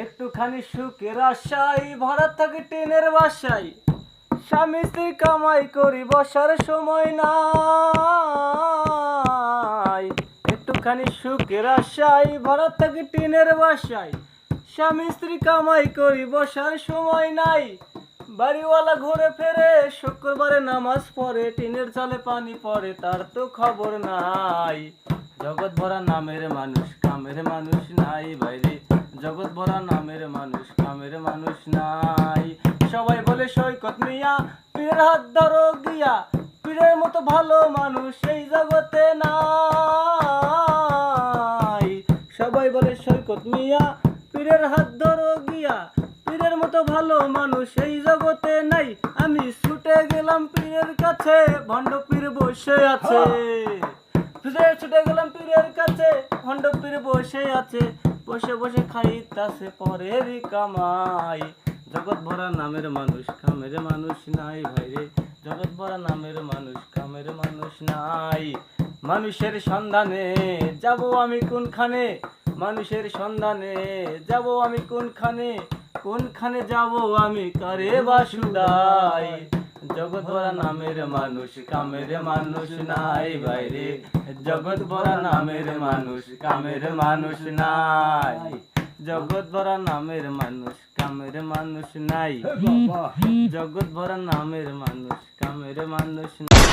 একটুখানি সুখের আশায় ভরা থাকে টিনের বাসায়, স্বামী স্ত্রী কামাই করি বসার সময় নাই। একটুখানি সুখের আশায় ভরা থাকে টিনের বাসায়, স্বামী স্ত্রী কামাই করি বসার সময় নাই। বাড়িওয়ালা ঘুরে ফেরে শুক্রবারে নামাজ পড়ে, টিনের চালে পানি পড়ে তার তো খবর নাই। জগৎ ভরা নামের মানুষ কামের মানুষ নাই বাইরে, জগৎ ভরা নামের মানুষ কামের মানুষ নাই। সবাই বলে সৈকত মিয়া পীরের হাত ধরো গিয়া, পীরের মতো ভালো মানুষ এই জগতে নাই। সবাই বলে সৈকত মিয়া পীরের হাত ধরো গিয়া, পীরের মতো ভালো মানুষ এই জগতে নাই। আমি ছুটে গেলাম পীরের কাছে, ভণ্ড পীর বসে আছে। ছুটে গেলাম পীরের কাছে, ভণ্ড পীর বসে আছে। বসে বসে খাইতাছে পরেরই কামাই। জগৎ ভরা নামের মানুষ কামের মানুষ নাই ভাইরে, জগৎ ভরা নামের মানুষ কামের মানুষ নাই। মানুষের সন্ধানে যাব আমি কোনখানে, মানুষের সন্ধানে যাব আমি কোনখানে, কোনখানে যাব আমি কারে বাসুদাই। জগৎ ভরা নামের মানুষ কামের মানুষ নাই বাইরে, জগৎ ভরা নামের মানুষ কামের মানুষ নাই। জগৎ ভরা নামের মানুষ কামের মানুষ নাই, জগৎ ভরা নামের মানুষ কামের মানুষ নাই।